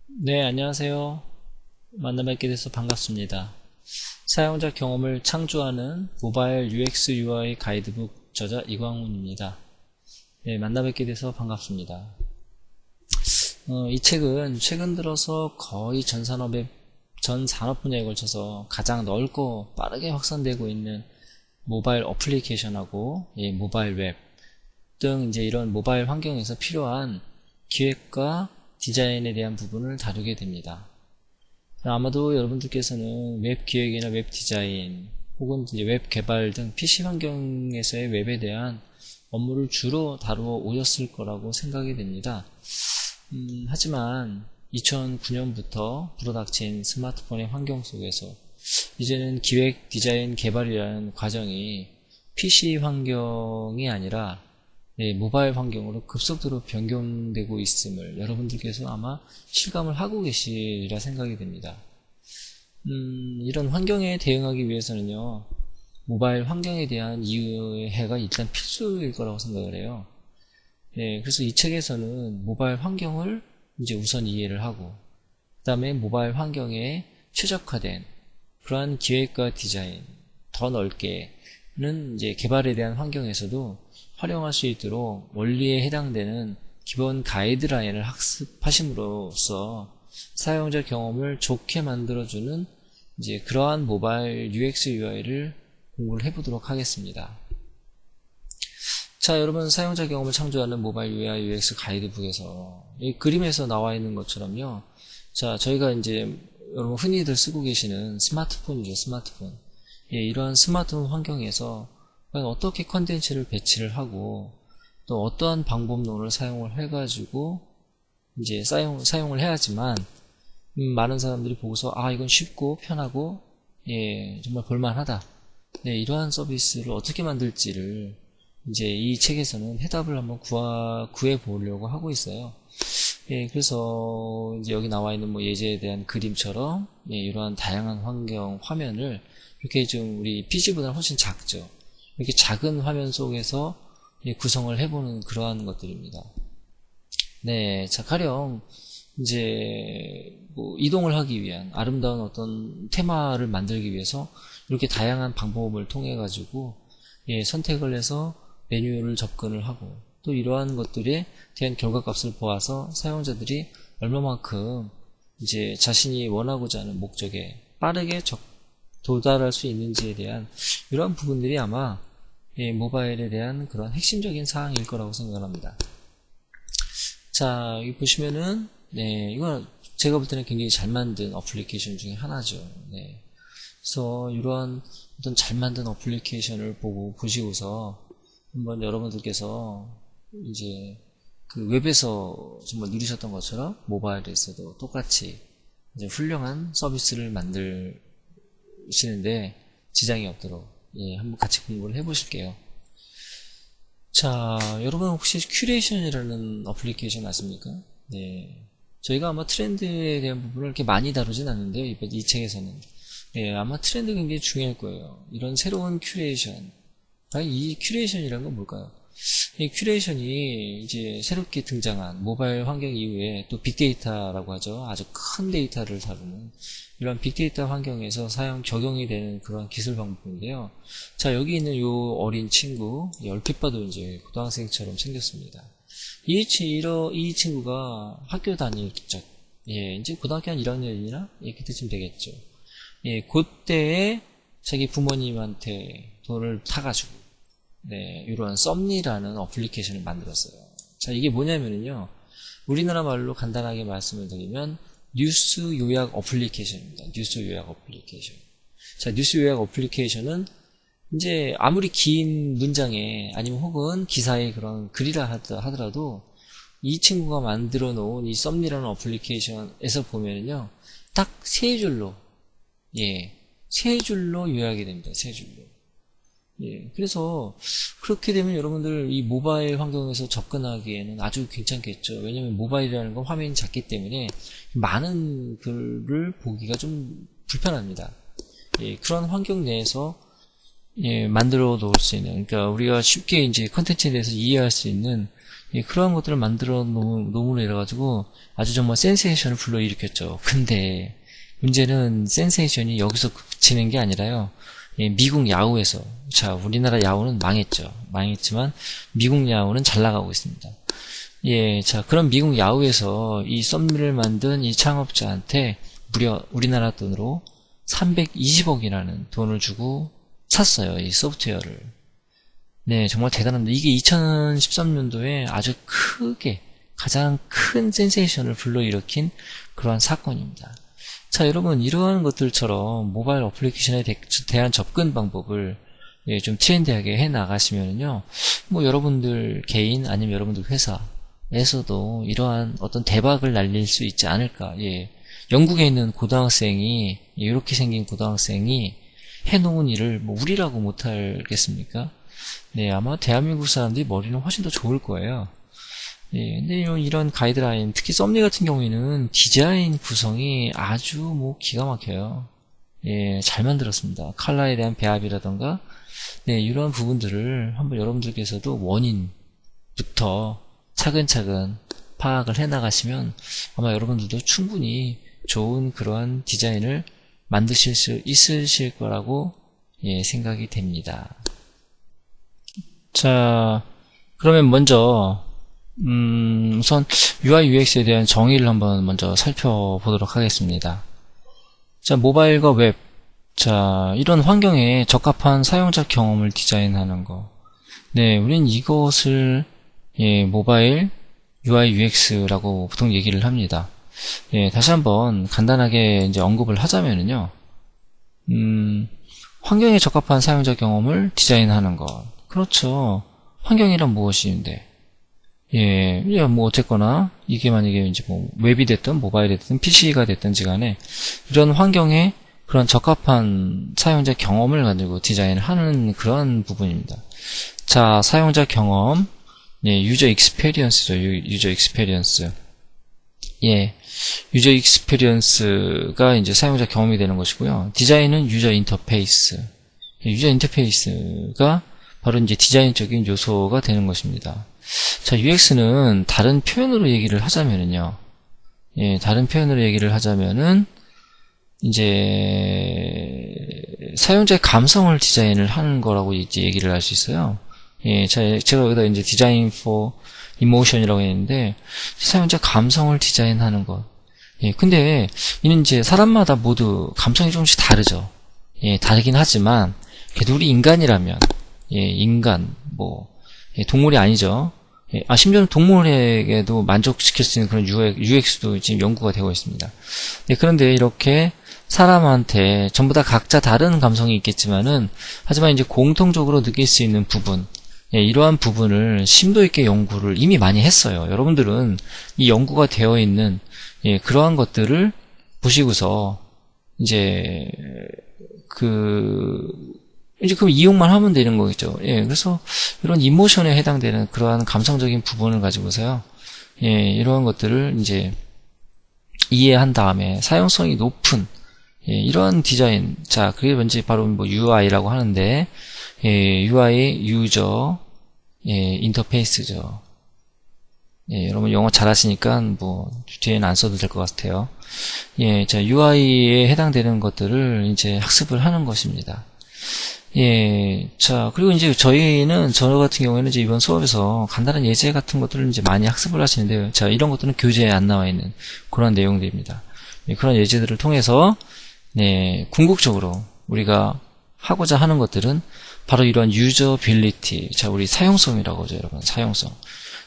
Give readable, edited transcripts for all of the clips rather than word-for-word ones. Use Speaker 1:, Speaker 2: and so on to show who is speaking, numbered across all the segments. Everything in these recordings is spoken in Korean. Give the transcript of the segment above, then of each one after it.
Speaker 1: 네, 안녕하세요. 만나 뵙게 돼서 반갑습니다. 사용자 경험을 창조하는 모바일 UX UI 가이드북 저자 이광훈입니다. 네, 만나 뵙게 돼서 반갑습니다. 이 책은 최근 들어서 거의 전 산업 분야에 걸쳐서 가장 넓고 빠르게 확산되고 있는 모바일 어플리케이션하고 모바일 웹 등 이제 이런 모바일 환경에서 필요한 기획과 디자인에 대한 부분을 다루게 됩니다. 아마도 여러분들께서는 웹 기획이나 웹 디자인 혹은 이제 웹 개발 등 PC 환경에서의 웹에 대한 업무를 주로 다루어 오셨을 거라고 생각이 됩니다. 하지만 2009년부터 불어닥친 스마트폰의 환경 속에서 이제는 기획, 디자인, 개발이라는 과정이 PC 환경이 아니라 모바일 환경으로 급속도로 변경되고 있음을 여러분들께서 아마 실감을 하고 계시리라 생각이 됩니다. 이런 환경에 대응하기 위해서는요, 모바일 환경에 대한 이해가 일단 필수일 거라고 생각을 해요. 그래서 이 책에서는 모바일 환경을 이제 우선 이해를 하고, 그 다음에 모바일 환경에 최적화된 그러한 기획과 디자인, 더 넓게는 이제 개발에 대한 환경에서도 활용할 수 있도록 원리에 해당되는 기본 가이드라인을 학습하심으로써 사용자 경험을 좋게 만들어주는 이제 그러한 모바일 UX UI를 공부를 해보도록 하겠습니다. 자, 여러분, 사용자 경험을 창조하는 모바일 UI UX 가이드북에서 이 그림에서 나와 있는 것처럼요. 자, 저희가 이제 여러분 흔히들 쓰고 계시는 스마트폰이죠, 스마트폰. 이러한 스마트폰 환경에서 과연 어떻게 컨텐츠를 배치를 하고 또 어떠한 방법론을 사용을 해가지고 이제 사용을 해야지만 많은 사람들이 보고서 이건 쉽고 편하고 정말 볼만하다. 이러한 서비스를 어떻게 만들지를 이제 이 책에서는 해답을 한번 구해 보려고 하고 있어요. 그래서 이제 여기 나와 있는 뭐 예제에 대한 그림처럼 이러한 다양한 환경 화면을 이렇게 좀 우리 PC보다 훨씬 작죠. 이렇게 작은 화면 속에서 구성을 해보는 그러한 것들입니다. 네, 자, 가령 이제 뭐 이동을 하기 위한 아름다운 어떤 테마를 만들기 위해서 이렇게 다양한 방법을 통해 가지고 선택을 해서 메뉴를 접근을 하고 또 이러한 것들에 대한 결과값을 보아서 사용자들이 얼마만큼 이제 자신이 원하고자 하는 목적에 빠르게 도달할 수 있는지에 대한 이러한 부분들이 아마 모바일에 대한 그런 핵심적인 사항일 거라고 생각합니다. 자, 여기 보시면은 이건 제가 볼 때는 굉장히 잘 만든 어플리케이션 중에 하나죠. 그래서 이러한 어떤 잘 만든 어플리케이션을 보시고서 한번 여러분들께서 이제 그 웹에서 정말 누리셨던 것처럼 모바일에서도 똑같이 이제 훌륭한 서비스를 만드시는데 지장이 없도록 한번 같이 공부를 해보실게요. 자, 여러분 혹시 큐레이션이라는 어플리케이션 아십니까? 저희가 아마 트렌드에 대한 부분을 이렇게 많이 다루진 않는데요. 이 책에서는. 아마 트렌드 굉장히 중요할 거예요. 이런 새로운 큐레이션. 이 큐레이션이라는 건 뭘까요? 이 큐레이션이 이제 새롭게 등장한 모바일 환경 이후에 또 빅데이터라고 하죠. 아주 큰 데이터를 다루는 이런 빅데이터 환경에서 적용이 되는 그런 기술 방법인데요. 자, 여기 있는 요 어린 친구, 얼핏 봐도 이제 고등학생처럼 생겼습니다. 이 친구가 학교 다닐 적, 이제 고등학교 한 1학년이나 그때쯤 되겠죠. 그때에 자기 부모님한테 돈을 타가지고, 이런 썸니라는 어플리케이션을 만들었어요. 자, 이게 뭐냐면요. 우리나라 말로 간단하게 말씀을 드리면, 뉴스 요약 어플리케이션입니다. 뉴스 요약 어플리케이션. 자, 뉴스 요약 어플리케이션은 이제 아무리 긴 문장에 아니면 혹은 기사에 그런 글이라 하더라도 이 친구가 만들어 놓은 이 썸니라는 어플리케이션에서 보면은요, 딱 세 줄로, 세 줄로 요약이 됩니다. 세 줄로. 그래서 그렇게 되면 여러분들 이 모바일 환경에서 접근하기에는 아주 괜찮겠죠. 왜냐면 모바일이라는 건 화면이 작기 때문에 많은 글을 보기가 좀 불편합니다. 그런 환경 내에서 만들어 놓을 수 있는, 그러니까 우리가 쉽게 이제 컨텐츠에 대해서 이해할 수 있는 예, 그러한 것들을 만들어 놓음으로 이래가지고 아주 정말 센세이션을 불러일으켰죠. 근데 문제는 센세이션이 여기서 그치는 게 아니라요. 예, 미국 야후에서, 자, 우리나라 야후는 망했죠. 망했지만 미국 야후는 잘 나가고 있습니다. 예, 자, 그럼 미국 야후에서 이 썸미를 만든 이 창업자한테 무려 우리나라 돈으로 320억이라는 돈을 주고 샀어요. 이 소프트웨어를. 네, 정말 대단합니다. 이게 2013년도에 아주 크게 가장 큰 센세이션을 불러일으킨 그러한 사건입니다. 자, 여러분, 이러한 것들처럼 모바일 어플리케이션에 대한 접근 방법을 예, 좀 트렌디하게 해 나가시면은요, 뭐 여러분들 개인 아니면 여러분들 회사에서도 이러한 어떤 대박을 날릴 수 있지 않을까. 예, 영국에 있는 고등학생이 이렇게 생긴 고등학생이 해놓은 일을 뭐 우리라고 못하겠습니까? 네, 아마 대한민국 사람들이 머리는 훨씬 더 좋을 거예요. 예, 근데 이런 가이드라인, 특히 썸니 같은 경우에는 디자인 구성이 아주 뭐 기가 막혀요. 예, 잘 만들었습니다. 컬러에 대한 배합이라던가, 네, 이러한 부분들을 한번 여러분들께서도 원인부터 차근차근 파악을 해 나가시면 아마 여러분들도 충분히 좋은 그러한 디자인을 만드실 수 있으실 거라고 예, 생각이 됩니다. 자, 그러면 먼저 우선 UI UX에 대한 정의를 한번 먼저 살펴보도록 하겠습니다. 자, 모바일과 웹, 자, 이런 환경에 적합한 사용자 경험을 디자인하는 거. 네, 우린 이것을 예, 모바일 UI UX라고 보통 얘기를 합니다. 예, 다시 한번 간단하게 이제 언급을 하자면은요, 환경에 적합한 사용자 경험을 디자인하는 것. 그렇죠. 환경이란 무엇인데? 예, 뭐 어쨌거나 이게 만약에 이제 뭐 웹이 됐든 모바일이 됐든 PC가 됐든지 간에 이런 환경에 그런 적합한 사용자 경험을 가지고 디자인을 하는 그런 부분입니다. 자, 사용자 경험, 예, 유저 익스페리언스죠. 유저 익스페리언스. 예, 유저 익스페리언스가 이제 사용자 경험이 되는 것이고요. 디자인은 유저 인터페이스. 예, 유저 인터페이스가 바로 이제 디자인적인 요소가 되는 것입니다. 자, UX는 다른 표현으로 얘기를 하자면은요. 예, 다른 표현으로 얘기를 하자면은 이제 사용자의 감성을 디자인을 하는 거라고 이제 얘기를 할 수 있어요. 예, 제가 여기다 이제 디자인 for emotion이라고 했는데 사용자 감성을 디자인하는 것. 예, 근데 이는 이제 사람마다 모두 감성이 조금씩 다르죠. 예, 다르긴 하지만 그래도 우리 인간이라면 예, 인간 뭐 예, 동물이 아니죠. 예, 심지어는 동물에게도 만족시킬 수 있는 그런 UX도 지금 연구가 되고 있습니다. 예, 그런데 이렇게 사람한테 전부 다 각자 다른 감성이 있겠지만은 하지만 이제 공통적으로 느낄 수 있는 부분, 예, 이러한 부분을 심도 있게 연구를 이미 많이 했어요. 여러분들은 이 연구가 되어 있는 예, 그러한 것들을 보시고서 이제 이제 그럼 이용만 하면 되는 거겠죠. 예, 그래서 이런 이모션에 해당되는 그러한 감성적인 부분을 가지고서요. 예, 이러한 것들을 이제 이해한 다음에 사용성이 높은 예, 이러한 디자인. 자, 그게 뭔지 바로 뭐 UI라고 하는데 예, UI 유저 예, 인터페이스죠. 예, 여러분 영어 잘하시니까 뭐 뒤에는 안 써도 될 것 같아요. 예, 자, UI에 해당되는 것들을 이제 학습을 하는 것입니다. 예, 자, 그리고 이제 저 같은 경우에는 이제 이번 수업에서 간단한 예제 같은 것들을 이제 많이 학습을 하시는데요. 자, 이런 것들은 교재에 안 나와 있는 그런 내용들입니다. 예, 그런 예제들을 통해서, 네, 궁극적으로 우리가 하고자 하는 것들은 바로 이러한 유저빌리티. 자, 우리 사용성이라고 하죠, 여러분. 사용성.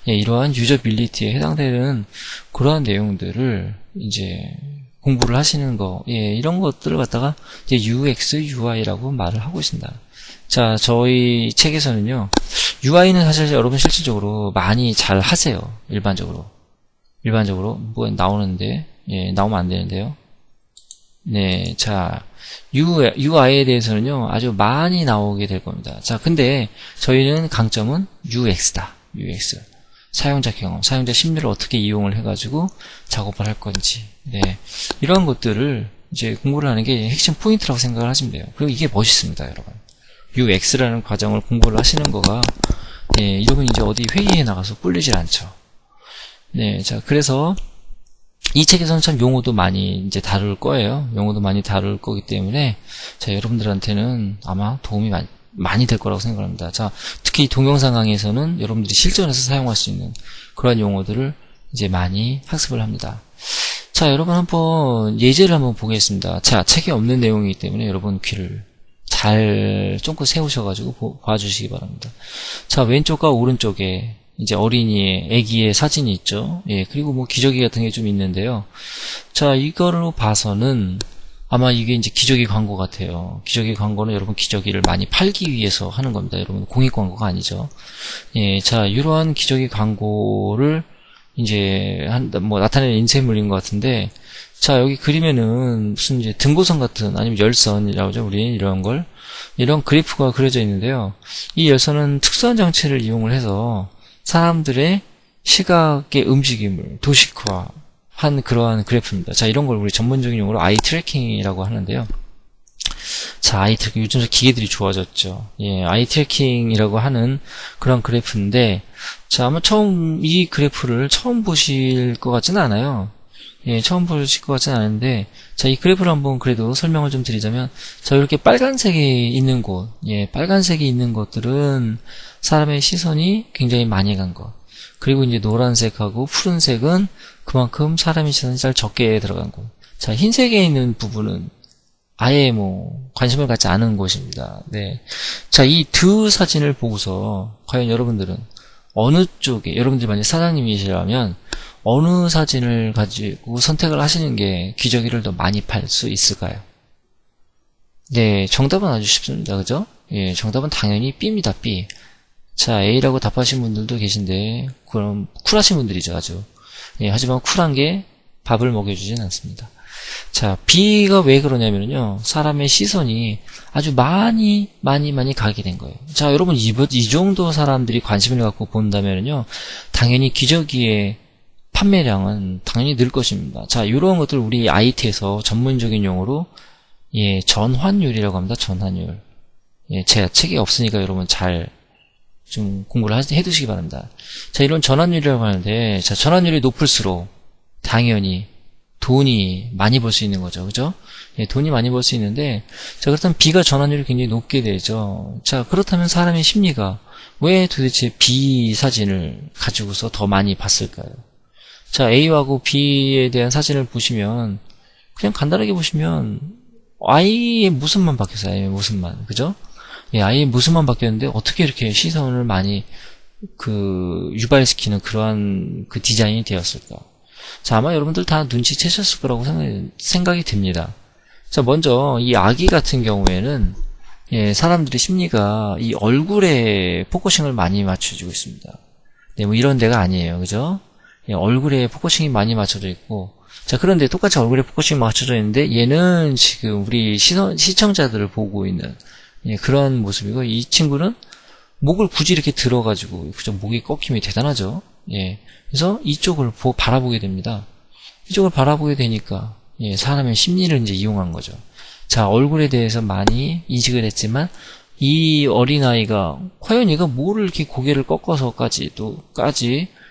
Speaker 1: 예, 이러한 유저빌리티에 해당되는 그러한 내용들을 이제 공부를 하시는 거, 예, 이런 것들을 갖다가 이제 UX, UI라고 말을 하고 있습니다. 자, 저희 책에서는요, UI는 사실 여러분 실질적으로 많이 잘 하세요. 일반적으로. 뭐 나오는데, 예, 나오면 안 되는데요. 네, 자, UI에 대해서는요, 아주 많이 나오게 될 겁니다. 자, 근데 저희는 강점은 UX다. UX. 사용자 경험, 사용자 심리를 어떻게 이용을 해가지고 작업을 할 건지, 네, 이런 것들을 이제 공부를 하는 게 핵심 포인트라고 생각을 하시면 돼요. 그리고 이게 멋있습니다, 여러분. UX라는 과정을 공부를 하시는 거가 예, 여러분 이제 어디 회의에 나가서 꿀리질 않죠. 네, 자, 그래서 이 책에서는 참 용어도 많이 이제 다룰 거예요. 용어도 많이 다룰 거기 때문에, 자, 여러분들한테는 아마 도움이 많이 될 거라고 생각합니다. 자, 특히 동영상 강의에서는 여러분들이 실전에서 사용할 수 있는 그런 용어들을 이제 많이 학습을 합니다. 자, 여러분 한번 예제를 한번 보겠습니다. 자, 책에 없는 내용이기 때문에 여러분 귀를 잘 쫑긋 세우셔가지고 봐주시기 바랍니다. 자, 왼쪽과 오른쪽에 이제 어린이의, 아기의 사진이 있죠. 예, 그리고 뭐 기저귀 같은 게 좀 있는데요. 자, 이거로 봐서는 아마 이게 이제 기저귀 광고 같아요. 기저귀 광고는 여러분 기저귀를 많이 팔기 위해서 하는 겁니다. 여러분 공익 광고가 아니죠. 예, 자, 이러한 기저귀 광고를 이제 뭐 나타내는 인쇄물인 것 같은데, 자, 여기 그림에는 무슨 이제 등고선 같은, 아니면 열선이라고 하죠. 우리 이런 걸, 이런 그래프가 그려져 있는데요. 이 열선은 특수한 장치를 이용을 해서 사람들의 시각의 움직임을 도식화한 그러한 그래프입니다. 자, 이런 걸 우리 전문적인 용어로 아이 트래킹이라고 하는데요. 자, 아이 트래킹, 요즘 기계들이 좋아졌죠. 예, 아이 트래킹이라고 하는 그런 그래프인데, 자, 아마 이 그래프를 처음 보실 것 같지는 않아요. 예, 처음 보실 것 같지는 않은데, 자, 이 그래프를 한번 그래도 설명을 좀 드리자면, 자, 이렇게 빨간색이 있는 곳, 예, 빨간색이 있는 것들은 사람의 시선이 굉장히 많이 간 것. 그리고 이제 노란색하고 푸른색은 그만큼 사람의 시선이 잘 적게 들어간 곳. 자, 흰색에 있는 부분은 아예 뭐 관심을 갖지 않은 곳입니다. 네. 자, 이 두 사진을 보고서 과연 여러분들은 어느 쪽에, 여러분들이 만약 사장님이시라면 어느 사진을 가지고 선택을 하시는 게 기저귀를 더 많이 팔 수 있을까요? 네, 정답은 아주 쉽습니다. 그죠? 예, 정답은 당연히 B입니다. B. 자, A라고 답하신 분들도 계신데, 그럼 쿨하신 분들이죠, 아주. 예, 하지만 쿨한 게 밥을 먹여주진 않습니다. 자, B가 왜 그러냐면요, 사람의 시선이 아주 많이 가게 된 거예요. 자, 여러분, 이 정도 사람들이 관심을 갖고 본다면요, 당연히 기저귀의 판매량은 당연히 늘 것입니다. 자, 이런 것들 우리 IT에서 전문적인 용어로, 예, 전환율이라고 합니다. 전환율. 예, 제가 책이 없으니까 여러분 잘 좀 공부를 해두시기 바랍니다. 자, 이런 전환율이라고 하는데, 자, 전환율이 높을수록 당연히 돈이 많이 벌 수 있는 거죠. 그죠? 예, 돈이 많이 벌 수 있는데, 자, 그렇다면 B가 전환율이 굉장히 높게 되죠. 자, 그렇다면 사람의 심리가 왜 도대체 B 사진을 가지고서 더 많이 봤을까요? 자, A하고 B에 대한 사진을 보시면, 그냥 간단하게 보시면, I의 모습만 바뀌었어요. I의 모습만. 그죠? 예, I의 모습만 바뀌었는데, 어떻게 이렇게 시선을 많이, 유발시키는 그러한 디자인이 되었을까? 자, 아마 여러분들 다 눈치채셨을 거라고 생각이 듭니다. 자, 먼저, 이 아기 같은 경우에는, 예, 사람들의 심리가 이 얼굴에 포커싱을 많이 맞춰주고 있습니다. 네, 뭐 이런 데가 아니에요. 그죠? 예, 얼굴에 포커싱이 많이 맞춰져 있고, 자, 그런데 똑같이 얼굴에 포커싱이 맞춰져 있는데, 얘는 지금 우리 시청자들을 보고 있는, 예, 그런 모습이고, 이 친구는 목을 굳이 이렇게 들어가지고, 그죠? 목이 꺾임이 대단하죠? 예. 그래서 이쪽을 바라보게 됩니다. 이쪽을 바라보게 되니까, 예, 사람의 심리를 이제 이용한 거죠. 자, 얼굴에 대해서 많이 인식을 했지만, 이 어린아이가, 과연 얘가 뭐를 이렇게 고개를 꺾어서까지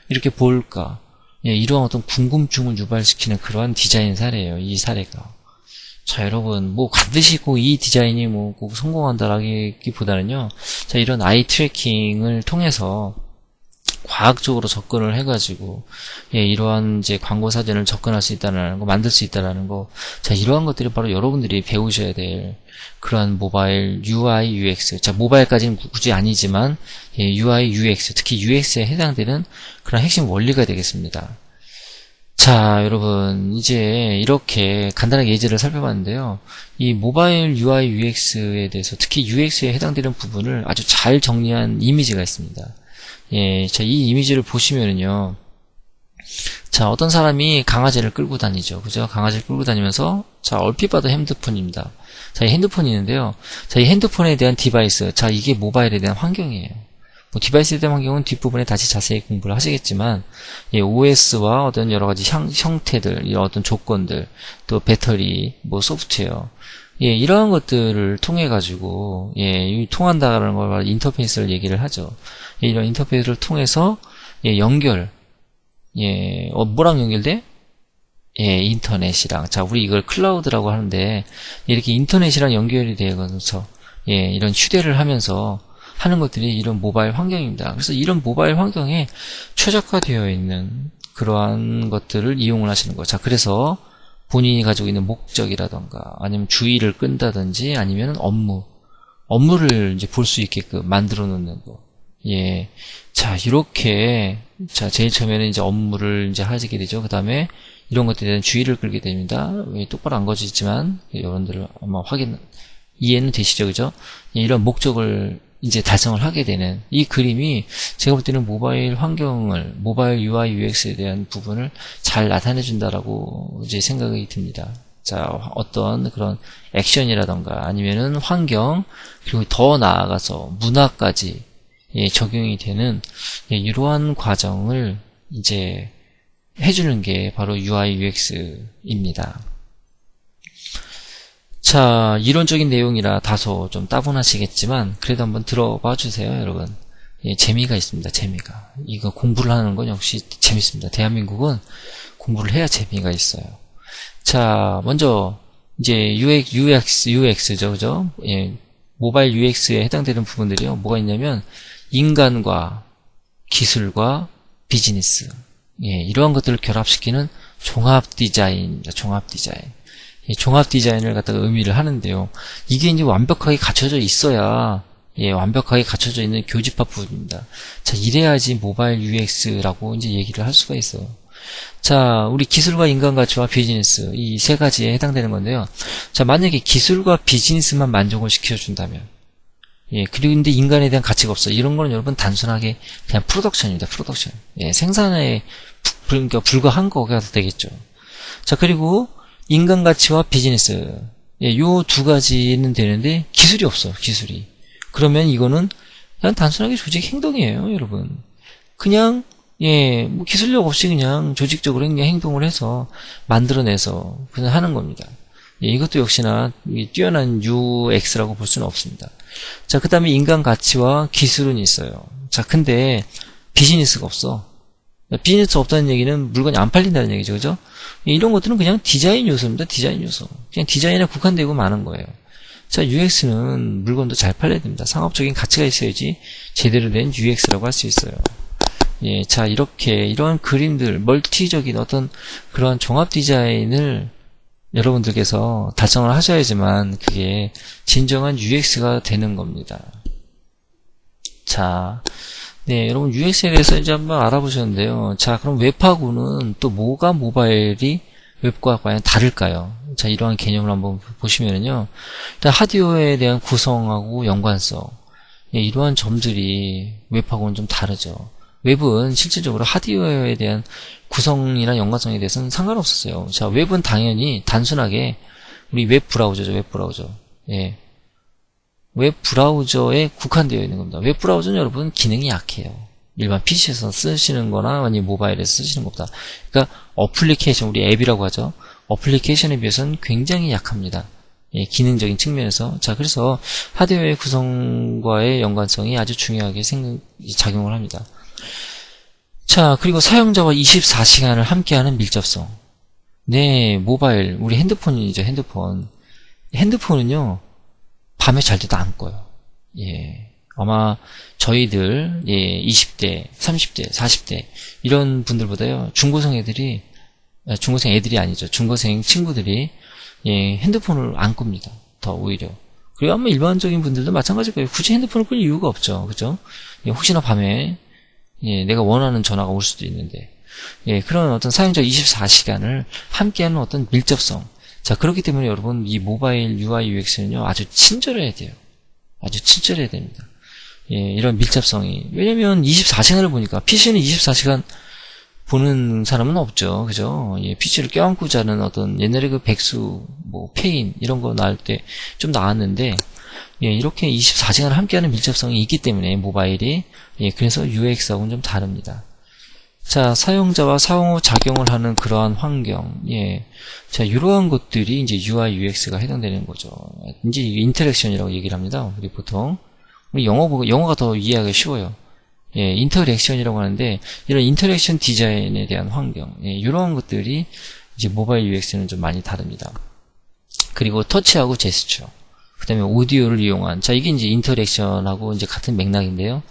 Speaker 1: 이렇게 볼까? 예, 이러한 어떤 궁금증을 유발시키는 그러한 디자인 사례예요, 이 사례가. 자, 여러분, 뭐, 반드시 꼭 이 디자인이 뭐, 꼭 성공한다라기보다는요, 자, 이런 아이 트래킹을 통해서 과학적으로 접근을 해가지고, 예, 이러한 이제 광고 사진을 접근할 수 있다는 거, 만들 수 있다는 거, 자, 이러한 것들이 바로 여러분들이 배우셔야 될 그러한 모바일 UI, UX. 자, 모바일까지는 굳이 아니지만, 예, UI, UX, 특히 UX에 해당되는 그런 핵심 원리가 되겠습니다. 자, 여러분, 이제 이렇게 간단하게 예제를 살펴봤는데요. 이 모바일 UI, UX에 대해서 특히 UX에 해당되는 부분을 아주 잘 정리한 이미지가 있습니다. 예, 자, 이 이미지를 보시면은요. 자, 어떤 사람이 강아지를 끌고 다니죠. 그죠? 강아지를 끌고 다니면서, 자, 얼핏 봐도 핸드폰입니다. 자, 이 핸드폰이 있는데요. 자, 이 핸드폰에 대한 디바이스. 자, 이게 모바일에 대한 환경이에요. 뭐 디바이스에 대한 환경은 뒷부분에 다시 자세히 공부를 하시겠지만, 예, OS와 어떤 여러 가지 형태들, 어떤 조건들, 또 배터리, 뭐 소프트웨어, 예, 이러한 것들을 통해 가지고 예, 통한다라는 걸 바로 인터페이스를 얘기를 하죠. 예, 이런 인터페이스를 통해서 예, 연결. 예, 뭐랑 연결돼? 예, 인터넷이랑. 자, 우리 이걸 클라우드라고 하는데 이렇게 인터넷이랑 연결이 되어서 예, 이런 휴대를 하면서 하는 것들이 이런 모바일 환경입니다. 그래서 이런 모바일 환경에 최적화되어 있는 그러한 것들을 이용을 하시는 거죠. 자, 그래서 본인이 가지고 있는 목적이라던가 아니면 주의를 끈다든지 아니면 업무를 이제 볼 수 있게끔 만들어 놓는 거. 예. 자, 이렇게, 자, 제일 처음에는 이제 업무를 이제 하시게 되죠. 그 다음에 이런 것들에 대한 주의를 끌게 됩니다. 똑바로 안 거지지만, 여러분들 아마 이해는 되시죠? 그죠? 예, 이런 목적을 이제 달성을 하게 되는 이 그림이 제가 볼 때는 모바일 환경을, 모바일 UI, UX에 대한 부분을 잘 나타내 준다라고 이제 생각이 듭니다. 자, 어떤 그런 액션이라던가 아니면은 환경, 그리고 더 나아가서 문화까지 예, 적용이 되는 예, 이러한 과정을 이제 해주는 게 바로 UI, UX입니다. 자, 이론적인 내용이라 다소 좀 따분하시겠지만 그래도 한번 들어봐 주세요, 여러분. 예, 재미가 있습니다, 재미가. 이거 공부를 하는 건 역시 재밌습니다. 대한민국은 공부를 해야 재미가 있어요. 자, 먼저 이제 UX죠, 그죠? 예, 모바일 UX에 해당되는 부분들이요. 뭐가 있냐면 인간과 기술과 비즈니스, 예, 이러한 것들을 결합시키는 종합 디자인입니다. 종합 디자인. 종합 디자인을 갖다가 의미를 하는데요. 이게 이제 완벽하게 갖춰져 있어야 예, 완벽하게 갖춰져 있는 교집합 부분입니다. 자, 이래야지 모바일 UX라고 이제 얘기를 할 수가 있어요. 자, 우리 기술과 인간 가치와 비즈니스 이 세 가지에 해당되는 건데요. 자, 만약에 기술과 비즈니스만 만족을 시켜준다면 예, 그리고 근데 인간에 대한 가치가 없어. 이런 거는 여러분 단순하게 그냥 프로덕션입니다. 프로덕션. 예, 생산에 그러니까 불과한 거가 되겠죠. 자, 그리고 인간 가치와 비즈니스. 예, 요 두 가지는 되는데 기술이 없어. 기술이. 그러면 이거는 그냥 단순하게 조직 행동이에요, 여러분. 그냥 예, 뭐 기술력 없이 그냥 조직적으로 그냥 행동을 해서 만들어내서 그냥 하는 겁니다. 예, 이것도 역시나 뛰어난 UX라고 볼 수는 없습니다. 자, 그 다음에 인간 가치와 기술은 있어요. 자, 근데 비즈니스가 없어. 비즈니스 없다는 얘기는 물건이 안 팔린다는 얘기죠, 그죠? 이런 것들은 그냥 디자인 요소입니다, 디자인 요소. 그냥 디자인에 국한되고 마는 거예요. 자, UX는 물건도 잘 팔려야 됩니다. 상업적인 가치가 있어야지 제대로 된 UX라고 할 수 있어요. 예, 자, 이렇게, 이런 그림들, 멀티적인 어떤 그런 종합 디자인을 여러분들께서 달성을 하셔야지만 그게 진정한 UX가 되는 겁니다. 자, 네, 여러분 UX에 대해서 이제 한번 알아보셨는데요. 자, 그럼 웹하고는 또 뭐가 모바일이 웹과 과연 다를까요? 자, 이러한 개념을 한번 보시면은요. 일단 하드웨어에 대한 구성하고 연관성, 예, 이러한 점들이 웹하고는 좀 다르죠. 웹은 실질적으로 하드웨어에 대한 구성이나 연관성에 대해서는 상관없었어요. 자, 웹은 당연히 단순하게 우리 웹 브라우저죠, 웹 브라우저. 예. 웹 브라우저에 국한되어 있는 겁니다. 웹 브라우저는 여러분 기능이 약해요. 일반 PC에서 쓰시는 거나 아니면 모바일에서 쓰시는 것보다. 그러니까 어플리케이션, 우리 앱이라고 하죠. 어플리케이션에 비해서는 굉장히 약합니다. 예, 기능적인 측면에서. 자, 그래서 하드웨어의 구성과의 연관성이 아주 중요하게 작용을 합니다. 자, 그리고 사용자와 24시간을 함께하는 밀접성. 네, 모바일, 우리 핸드폰이죠, 핸드폰. 핸드폰은요, 밤에 잘 때도 안 꺼요. 예. 아마 저희들, 예, 20대, 30대, 40대, 이런 분들보다요, 중고생 애들이 아니죠. 중고생 친구들이, 예, 핸드폰을 안 끕니다. 더 오히려. 그리고 아마 일반적인 분들도 마찬가지일 거예요. 굳이 핸드폰을 끌 이유가 없죠. 그죠? 예, 혹시나 밤에, 예, 내가 원하는 전화가 올 수도 있는데, 예, 그런 어떤 사용자 24시간을 함께하는 어떤 밀접성. 자, 그렇기 때문에 여러분, 이 모바일 UI, UX는요, 아주 친절해야 돼요. 아주 친절해야 됩니다. 예, 이런 밀접성이. 왜냐면 24시간을 보니까, PC는 24시간 보는 사람은 없죠. 그죠? 예, PC를 껴안고 자는 어떤, 옛날에 그 백수, 뭐, 페인, 이런 거 나올 때 좀 나왔는데, 예, 이렇게 24시간 함께하는 밀접성이 있기 때문에, 모바일이, 예, 그래서 UX하고는 좀 다릅니다. 자, 사용자와 상호작용을 하는 그러한 환경. 예. 자, 이러한 것들이 이제 UI, UX가 해당되는 거죠. 이제 이게 인터랙션이라고 얘기를 합니다. 우리 보통. 우리 영어가 더 이해하기 쉬워요. 예, 인터랙션이라고 하는데, 이런 인터랙션 디자인에 대한 환경. 예, 이러한 것들이 이제 모바일 UX는 좀 많이 다릅니다. 그리고 터치하고 제스처. 그 다음에 오디오를 이용한, 자, 이게 이제 인터랙션하고 이제 같은 맥락인데요.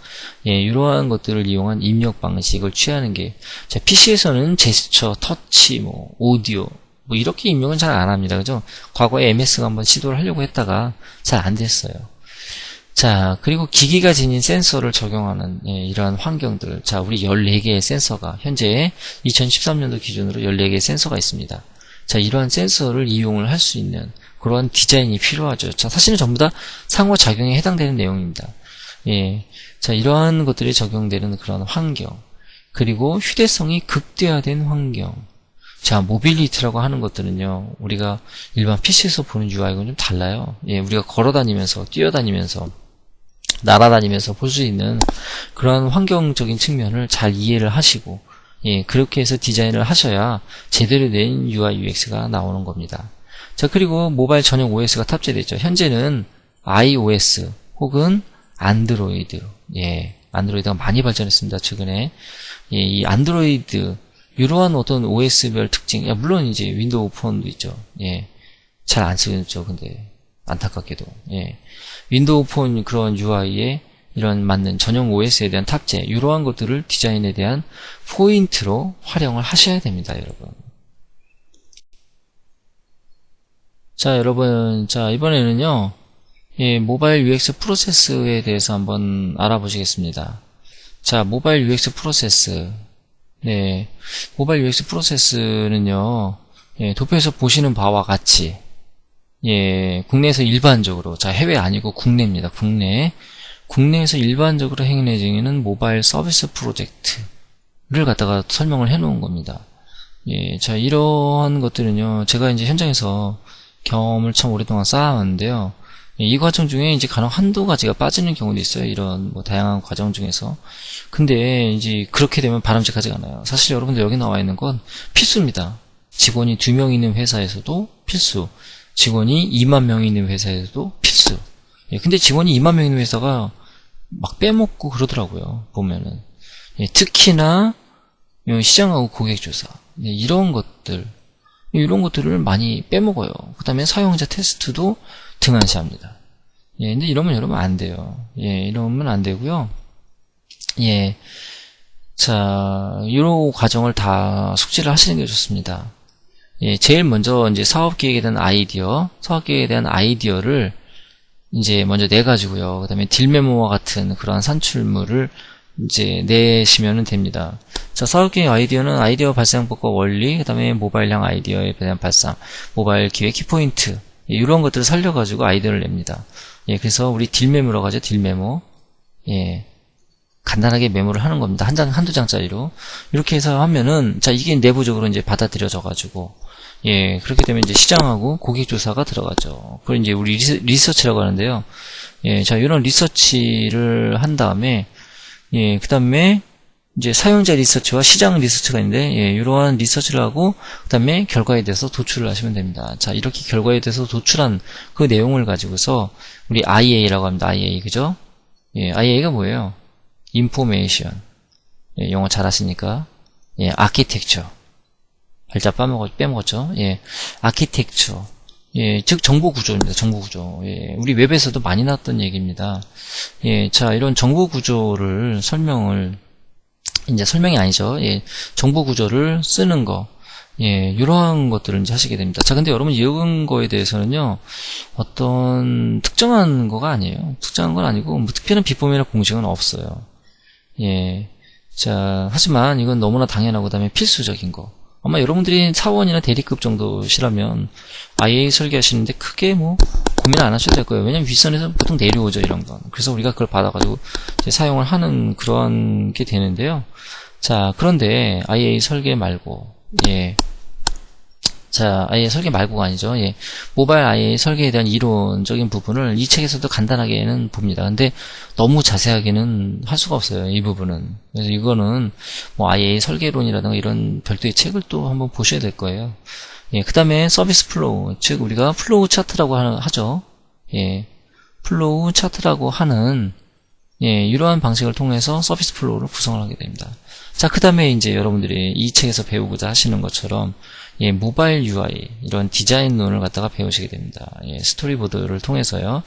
Speaker 1: 예, 이러한 것들을 이용한 입력 방식을 취하는 게, 자, PC에서는 제스처, 터치, 오디오, 이렇게 입력은 잘 안 합니다. 그죠? 과거에 MS가 한번 시도를 하려고 했다가 잘 안 됐어요. 자, 그리고 기기가 지닌 센서를 적용하는, 예, 이러한 환경들. 자, 우리 14개의 센서가, 현재 2013년도 기준으로 14개의 센서가 있습니다. 자, 이러한 센서를 이용을 할 수 있는 그러한 디자인이 필요하죠. 자, 사실은 전부 다 상호작용에 해당되는 내용입니다. 예. 자, 이러한 것들이 적용되는 그런 환경. 그리고 휴대성이 극대화된 환경. 자, 모빌리티라고 하는 것들은요, 우리가 일반 PC에서 보는 UI하고는 좀 달라요. 예, 우리가 걸어다니면서, 뛰어다니면서, 날아다니면서 볼 수 있는 그런 환경적인 측면을 잘 이해를 하시고, 예, 그렇게 해서 디자인을 하셔야 제대로 된 UI, UX가 나오는 겁니다. 자, 그리고 모바일 전용 OS가 탑재되어 있죠. 현재는 iOS 혹은 안드로이드. 예, 안드로이드가 많이 발전했습니다. 최근에. 예, 이 안드로이드, 이러한 어떤 OS별 특징, 야, 물론 이제 윈도우 폰도 있죠. 예, 잘 안 쓰죠. 근데, 안타깝게도. 예, 윈도우 폰 그런 UI에 이런 맞는 전용 OS에 대한 탑재, 이러한 것들을 디자인에 대한 포인트로 활용을 하셔야 됩니다, 여러분. 자, 여러분, 자, 이번에는요, 예, 모바일 UX 프로세스에 대해서 한번 알아보시겠습니다. 자, 모바일 UX 프로세스. 네, 모바일 UX 프로세스는요, 예, 도표에서 보시는 바와 같이, 예, 국내에서 일반적으로, 자, 해외 아니고 국내입니다. 국내에서 일반적으로 행해지는 모바일 서비스 프로젝트를 갖다가 설명을 해 놓은 겁니다. 예, 자, 이러한 것들은요, 제가 이제 현장에서 경험을 참 오랫동안 쌓아왔는데요. 이 과정 중에 이제 간혹 한두 가지가 빠지는 경우도 있어요. 이런 다양한 과정 중에서. 근데 이제 그렇게 되면 바람직하지가 않아요. 사실 여러분들 여기 나와 있는 건 필수입니다. 직원이 2명 있는 회사에서도 필수. 직원이 2만 명 있는 회사에서도 필수. 예, 근데 직원이 2만 명 있는 회사가 막 빼먹고 그러더라고요. 보면은. 예, 특히나 시장하고 고객조사. 예, 이런 것들을 많이 빼먹어요. 그 다음에 사용자 테스트도 등한시합니다. 예, 근데 이러면 여러분 안 돼요. 예, 이러면 안 되고요. 예, 자, 이런 과정을 다 숙지를 하시는 게 좋습니다. 예, 제일 먼저 이제 사업 계획에 대한 아이디어를 이제 먼저 내가지고요. 그 다음에 딜메모와 같은 그러한 산출물을 이제 내시면 됩니다. 자, 사업계획 아이디어는 아이디어 발상법과 원리, 그 다음에 모바일형 아이디어에 대한 발상, 모바일 기획 키포인트, 예, 이런 것들을 살려가지고 아이디어를 냅니다. 예, 그래서 우리 딜메모라고 하죠, 딜메모. 예, 간단하게 메모를 하는 겁니다. 한두 장짜리로. 이렇게 해서 하면은, 자, 이게 내부적으로 이제 받아들여져가지고, 예, 그렇게 되면 이제 시장하고 고객조사가 들어가죠. 그걸 이제 우리 리서치라고 하는데요. 예, 자, 이런 리서치를 한 다음에, 예, 그 다음에, 이제 사용자 리서치와 시장 리서치가 있는데, 예, 이러한 리서치를 하고, 그 다음에 결과에 대해서 도출을 하시면 됩니다. 자, 이렇게 결과에 대해서 도출한 그 내용을 가지고서, 우리 IA라고 합니다. IA, 그죠? 예, IA가 뭐예요? Information. 예, 영어 잘하시니까. 예, Architecture. 발자 빼먹었죠? 예, Architecture. 예, 즉, 정보 구조입니다. 정보 구조. 예, 우리 웹에서도 많이 나왔던 얘기입니다. 예, 자, 이런 정보 구조를 설명이 아니죠. 예, 정보 구조를 쓰는 거. 예, 이러한 것들을 이제 하시게 됩니다. 자, 근데 여러분, 이런 거에 대해서는요, 어떤 특정한 거가 아니에요. 특정한 건 아니고, 특별한 비법이나 공식은 없어요. 예, 자, 하지만 이건 너무나 당연하고, 그 다음에 필수적인 거. 아마 여러분들이 사원이나 대리급 정도시라면 IA 설계하시는데 크게 고민 안 하셔도 될 거예요. 왜냐면 윗선에서 보통 내려오죠, 이런 건. 그래서 우리가 그걸 받아가지고 이제 사용을 하는 그런 게 되는데요. 자, 그런데 IA 설계 말고, 예, 자, IA 설계 말고가 아니죠. 예. 모바일 IA 설계에 대한 이론적인 부분을 이 책에서도 간단하게는 봅니다. 근데 너무 자세하게는 할 수가 없어요. 이 부분은. 그래서 이거는 뭐 IA 설계론이라든가 이런 별도의 책을 또 한번 보셔야 될 거예요. 예. 그 다음에 서비스 플로우, 즉 우리가 플로우 차트라고 하죠. 예. 플로우 차트라고 하는 예, 이러한 방식을 통해서 서비스 플로우를 구성을 하게 됩니다. 자, 그 다음에 이제 여러분들이 이 책에서 배우고자 하시는 것처럼 예, 모바일 UI 이런 디자인론을 갖다가 배우시게 됩니다. 예, 스토리보드를 통해서요.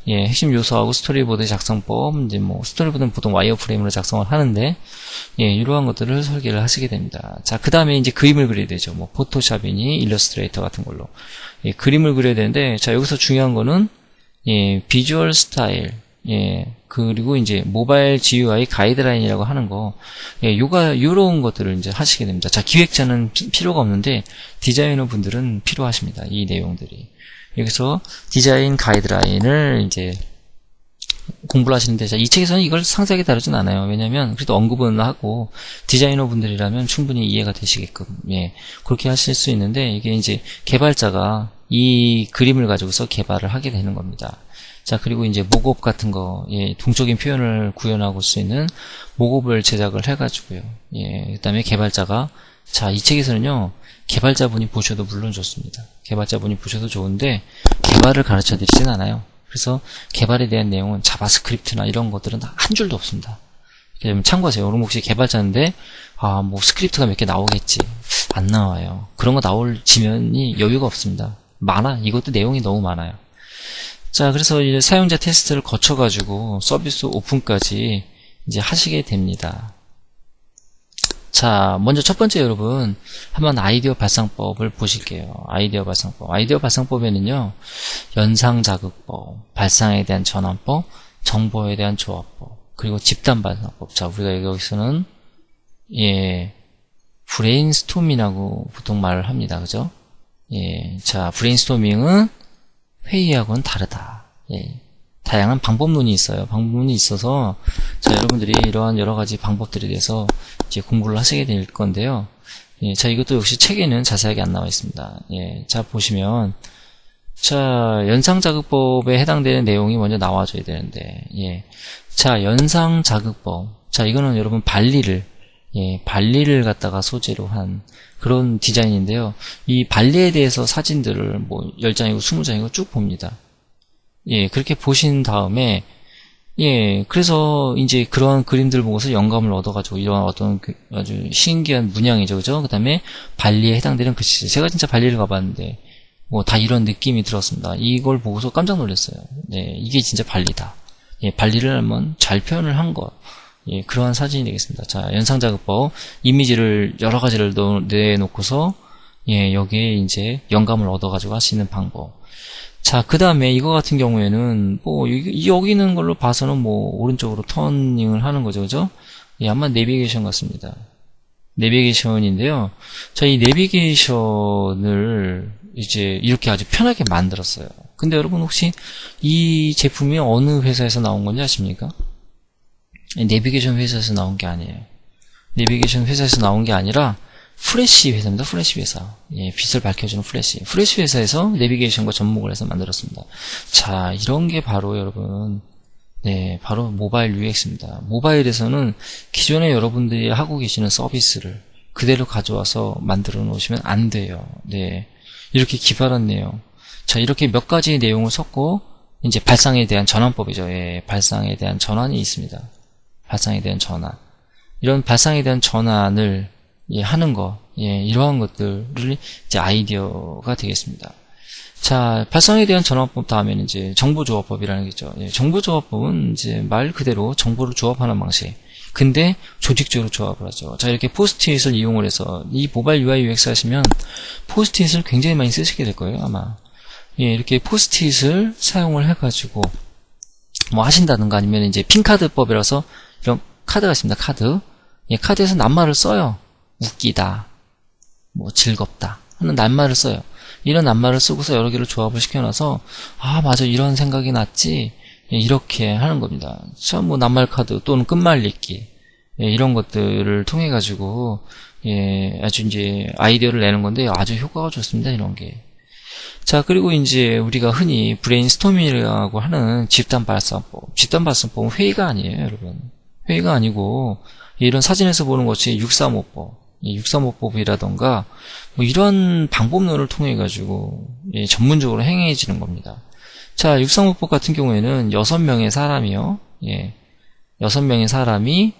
Speaker 1: 예, 핵심 요소하고 스토리보드 작성법, 이제 뭐 스토리보드는 보통 와이어프레임으로 작성을 하는데 예, 이러한 것들을 설계를 하시게 됩니다. 자, 그 다음에 이제 그림을 그려야 되죠. 뭐 포토샵이니 일러스트레이터 같은 걸로 예, 그림을 그려야 되는데 자, 여기서 중요한 거는 예, 비주얼 스타일 예, 그리고 이제 모바일 GUI 가이드라인이라고 하는 거, 예, 요런 것들을 이제 하시게 됩니다. 자, 기획자는 필요가 없는데, 디자이너 분들은 필요하십니다. 이 내용들이. 여기서 디자인 가이드라인을 이제 공부를 하시는데, 자, 이 책에서는 이걸 상세하게 다루진 않아요. 왜냐면, 그래도 언급은 하고, 디자이너 분들이라면 충분히 이해가 되시게끔, 예, 그렇게 하실 수 있는데, 이게 이제 개발자가 이 그림을 가지고서 개발을 하게 되는 겁니다. 자, 그리고 이제 목업 같은 거, 예, 동적인 표현을 구현하고 수 있는 목업을 제작을 해가지고요. 예, 그 다음에 개발자가, 자, 이 책에서는요, 개발자분이 보셔도 물론 좋습니다. 개발자분이 보셔도 좋은데, 개발을 가르쳐 드리진 않아요. 그래서 개발에 대한 내용은 자바스크립트나 이런 것들은 한 줄도 없습니다. 참고하세요. 여러분 혹시 개발자인데, 아, 뭐 스크립트가 몇 개 나오겠지. 안 나와요. 그런 거 나올 지면이 여유가 없습니다. 이것도 내용이 너무 많아요. 자, 그래서 이제 사용자 테스트를 거쳐가지고 서비스 오픈까지 이제 하시게 됩니다. 자, 먼저 첫 번째 여러분, 한번 아이디어 발상법을 보실게요. 아이디어 발상법. 아이디어 발상법에는요, 연상자극법, 발상에 대한 전환법, 정보에 대한 조합법, 그리고 집단 발상법. 자, 우리가 여기서는, 예, 브레인스토밍이라고 보통 말을 합니다. 그죠? 예, 자, 브레인스토밍은 회의하고는 다르다. 예. 다양한 방법론이 있어요. 방법론이 있어서, 자, 여러분들이 이러한 여러 가지 방법들에 대해서 이제 공부를 하시게 될 건데요. 예, 자, 이것도 역시 책에는 자세하게 안 나와 있습니다. 예, 자, 보시면, 자, 연상자극법에 해당되는 내용이 먼저 나와줘야 되는데, 예. 자, 연상자극법. 자, 이거는 여러분 발리를 갖다가 소재로 한 그런 디자인인데요. 이 발리에 대해서 사진들을 뭐 10장이고 20장이고 쭉 봅니다. 예, 그렇게 보신 다음에 예, 그래서 이제 그런 그림들 보고서 영감을 얻어가지고 이런 어떤 아주 신기한 문양이죠, 그죠? 그 다음에 발리에 해당되는 글씨들. 제가 진짜 발리를 가봤는데 뭐 다 이런 느낌이 들었습니다. 이걸 보고서 깜짝 놀랐어요. 네, 이게 진짜 발리다. 예, 발리를 한번 잘 표현을 한 것. 예, 그러한 사진이 되겠습니다. 자, 연상자극법. 이미지를, 여러 가지를 내놓고서, 예, 여기에 이제 영감을 얻어가지고 할 수 있는 방법. 자, 그 다음에 이거 같은 경우에는, 뭐, 여기 있는 걸로 봐서는 뭐, 오른쪽으로 터닝을 하는 거죠, 그죠? 예, 아마 내비게이션 같습니다. 내비게이션인데요. 자, 이 내비게이션을 이제 이렇게 아주 편하게 만들었어요. 근데 여러분 혹시 이 제품이 어느 회사에서 나온 건지 아십니까? 내비게이션 회사에서 나온 게 아니에요. 내비게이션 회사에서 나온 게 아니라 프레시 회사입니다. 프레시 회사. 예, 빛을 밝혀주는 프레시. 프레시 회사에서 내비게이션과 접목을 해서 만들었습니다. 자, 이런 게 바로 여러분, 네, 바로 모바일 UX입니다. 모바일에서는 기존에 여러분들이 하고 계시는 서비스를 그대로 가져와서 만들어 놓으시면 안 돼요. 네, 이렇게 기발한 내용. 자, 이렇게 몇 가지 내용을 섞고 이제 발상에 대한 전환법이죠. 예, 발상에 대한 전환이 있습니다. 발상에 대한 전환. 이런 발상에 대한 전환을 예, 하는 거, 예, 이러한 것들을 이제 아이디어가 되겠습니다. 자, 발상에 대한 전환법 다음에는 이제 정보조합법이라는 게 있죠. 예, 정보조합법은 이제 말 그대로 정보를 조합하는 방식. 근데 조직적으로 조합을 하죠. 자, 이렇게 포스트잇을 이용을 해서 이 모바일 UI UX 하시면 포스트잇을 굉장히 많이 쓰시게 될 거예요, 아마. 예, 이렇게 포스트잇을 사용을 해가지고 뭐 하신다든가 아니면 이제 핀카드법이라서 이런 카드가 있습니다. 카드. 예, 카드에서 낱말을 써요. 웃기다, 뭐 즐겁다 하는 낱말을 써요. 이런 낱말을 쓰고서 여러 개를 조합을 시켜놔서 아, 맞아, 이런 생각이 났지. 예, 이렇게 하는 겁니다. 참, 뭐 낱말 카드 또는 끝말잇기 예, 이런 것들을 통해 가지고 예, 아주 이제 아이디어를 내는 건데 아주 효과가 좋습니다. 이런 게. 자, 그리고 이제 우리가 흔히 브레인스토밍이라고 하는 집단 발상법. 집단 발상법은 회의가 아니에요, 여러분. 회의가 아니고 이런 사진에서 보는 것이 635법. 635법이라던가 뭐 이런 방법론을 통해 가지고 예, 전문적으로 행해지는 겁니다. 자, 635법 같은 경우에는 6명의 사람이요. 예. 6명의 사람이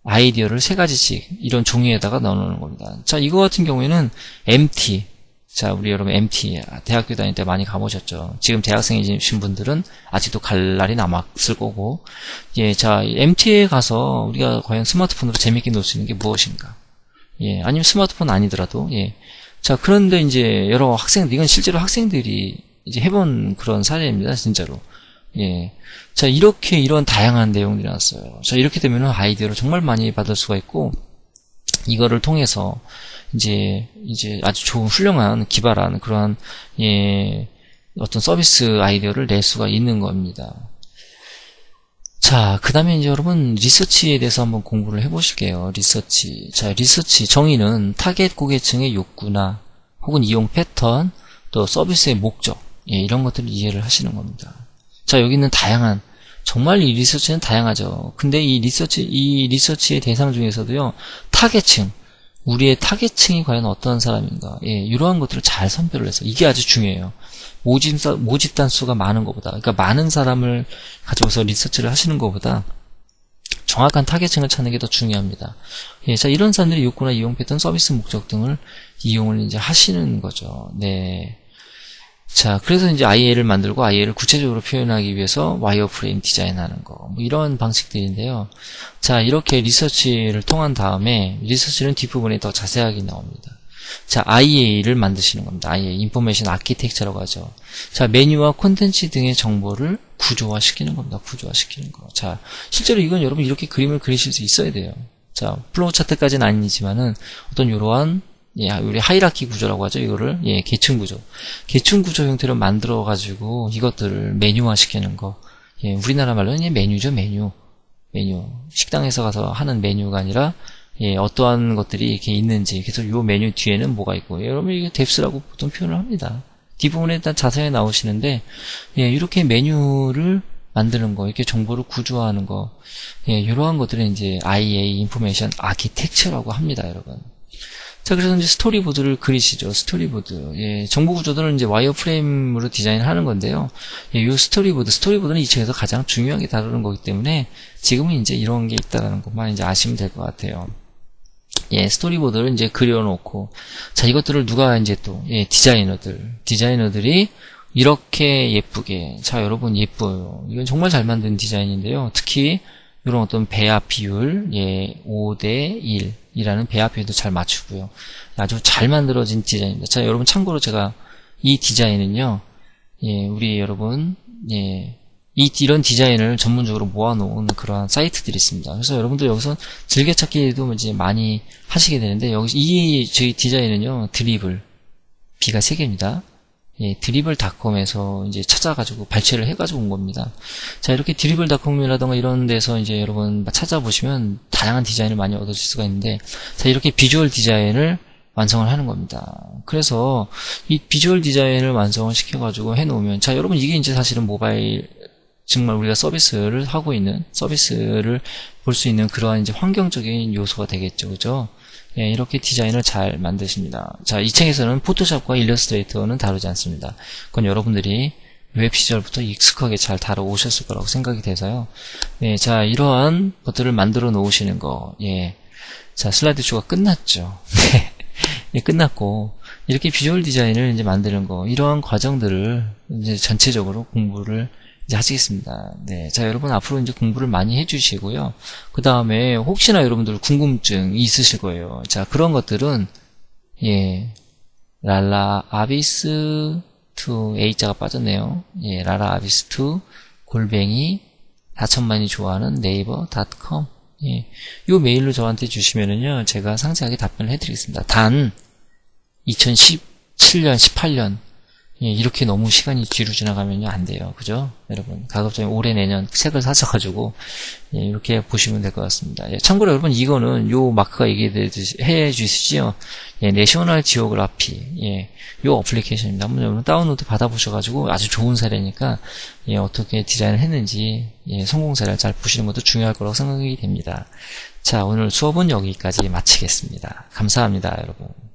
Speaker 1: 아이디어를 3가지씩 이런 종이에다가 넣어놓는 겁니다. 자, 이거 같은 경우에는 MT. 자, 우리 여러분 MT 대학교 다닐 때 많이 가보셨죠? 지금 대학생이신 분들은 아직도 갈 날이 남았을 거고, 예, 자, MT에 가서 우리가 과연 스마트폰으로 재밌게 놀 수 있는 게 무엇인가? 예, 아니면 스마트폰 아니더라도, 예. 자, 그런데 이제 여러 학생들, 이건 실제로 학생들이 이제 해본 그런 사례입니다, 진짜로. 예. 자, 이렇게 이런 다양한 내용들이 나왔어요. 자, 이렇게 되면 아이디어를 정말 많이 받을 수가 있고, 이거를 통해서 이제 아주 좋은 훌륭한 기발한 그러한 예, 어떤 서비스 아이디어를 낼 수가 있는 겁니다. 자, 그 다음에 이제 여러분 리서치에 대해서 한번 공부를 해보실게요. 리서치. 자, 리서치 정의는 타겟 고객층의 욕구나 혹은 이용 패턴 또 서비스의 목적 예, 이런 것들을 이해를 하시는 겁니다. 자, 여기 있는 다양한 정말 이 리서치는 다양하죠. 근데 이 리서치의 대상 중에서도요, 타겟층, 우리의 타겟층이 과연 어떤 사람인가, 예, 이러한 것들을 잘 선별을 해서, 이게 아주 중요해요. 모집 단수가 많은 것보다, 그러니까 많은 사람을 가져와서 리서치를 하시는 것보다, 정확한 타겟층을 찾는 게 더 중요합니다. 예, 자, 이런 사람들이 욕구나 이용 패턴, 서비스 목적 등을 이용을 이제 하시는 거죠. 네. 자, 그래서 이제 IA를 만들고 IA를 구체적으로 표현하기 위해서 와이어프레임 디자인하는 거, 뭐 이런 방식들인데요. 자, 이렇게 리서치를 통한 다음에 리서치는 뒷부분에 더 자세하게 나옵니다. 자, IA를 만드시는 겁니다. IA, 인포메이션 아키텍처라고 하죠. 자, 메뉴와 콘텐츠 등의 정보를 구조화시키는 겁니다. 구조화시키는 거. 자, 실제로 이건 여러분 이렇게 그림을 그리실 수 있어야 돼요. 자, 플로우 차트까지는 아니지만은 어떤 이러한 예, 우리 하이라키 구조라고 하죠. 이거를 예, 계층 구조 형태로 만들어 가지고 이것들을 메뉴화 시키는 거. 예, 우리나라 말로는 예, 메뉴죠. 메뉴 식당에서 가서 하는 메뉴가 아니라 예, 어떠한 것들이 이렇게 있는지, 그래서 요 메뉴 뒤에는 뭐가 있고, 예, 여러분 이게 뎁스라고 보통 표현을 합니다. 뒷부분에 일단 자세히 나오시는데 예, 이렇게 메뉴를 만드는 거, 이렇게 정보를 구조화하는 거, 예, 이러한 것들은 이제 IA 인포메이션 아키텍처라고 합니다, 여러분. 자, 그래서 이제 스토리보드를 그리시죠. 스토리보드. 예, 정보 구조들은 이제 와이어프레임으로 디자인을 하는 건데요. 예, 요 스토리보드는 이 책에서 가장 중요하게 다루는 거기 때문에 지금은 이제 이런 게 있다라는 것만 이제 아시면 될 것 같아요. 예, 스토리보드를 이제 그려놓고, 자, 이것들을 누가 이제 또, 예, 디자이너들이 이렇게 예쁘게, 자, 여러분 예뻐요. 이건 정말 잘 만든 디자인인데요. 특히, 이런 어떤 배합 비율, 예, 5대1 이라는 배합 비율도 잘 맞추고요. 아주 잘 만들어진 디자인입니다. 자, 여러분 참고로 제가 이 디자인은요, 예, 우리 여러분, 예, 이런 디자인을 전문적으로 모아놓은 그러한 사이트들이 있습니다. 그래서 여러분들 여기서 즐겨찾기도 이제 많이 하시게 되는데, 여기 저희 디자인은요, 드리블, B가 3개입니다. 예, 드리블닷컴에서 이제 찾아가지고 발췌를 해가지고 온 겁니다. 자, 이렇게 드리블닷컴이라던가 이런 데서 이제 여러분 찾아보시면 다양한 디자인을 많이 얻으실 수가 있는데, 자, 이렇게 비주얼 디자인을 완성을 하는 겁니다. 그래서 이 비주얼 디자인을 완성을 시켜가지고 해놓으면, 자, 여러분 이게 이제 사실은 모바일, 정말 우리가 서비스를 하고 있는, 서비스를 볼 수 있는 그러한 이제 환경적인 요소가 되겠죠. 그죠? 예, 이렇게 디자인을 잘 만드십니다. 자, 이 책에서는 포토샵과 일러스트레이터는 다루지 않습니다. 그건 여러분들이 웹 시절부터 익숙하게 잘 다뤄오셨을 거라고 생각이 돼서요. 예, 자, 이러한 것들을 만들어 놓으시는 거, 예. 자, 슬라이드 쇼가 끝났죠. 예, 끝났고, 이렇게 비주얼 디자인을 이제 만드는 거, 이러한 과정들을 이제 전체적으로 공부를 이제 하시겠습니다. 네. 자, 여러분 앞으로 이제 공부를 많이 해주시고요. 그 다음에 혹시나 여러분들 궁금증이 있으실 거예요. 자, 그런 것들은, 예, 랄라 아비스 투 A자가 빠졌네요. 예, 랄라 아비스 투 골뱅이 4천만이 좋아하는 네이버닷컴. 예, 요 메일로 저한테 주시면은요, 제가 상세하게 답변을 해드리겠습니다. 단, 2017년, 18년, 예, 이렇게 너무 시간이 뒤로 지나가면요, 안 돼요. 그죠? 여러분, 가급적이면 올해 내년 책을 사셔가지고, 예, 이렇게 보시면 될 것 같습니다. 예, 참고로 여러분, 이거는 요 마크가 얘기되듯이 해 주시죠? 예, 내셔널 지오그라피, 예, 요 어플리케이션입니다. 한번 여러분 다운로드 받아보셔가지고 아주 좋은 사례니까, 예, 어떻게 디자인을 했는지, 예, 성공 사례를 잘 보시는 것도 중요할 거라고 생각이 됩니다. 자, 오늘 수업은 여기까지 마치겠습니다. 감사합니다, 여러분.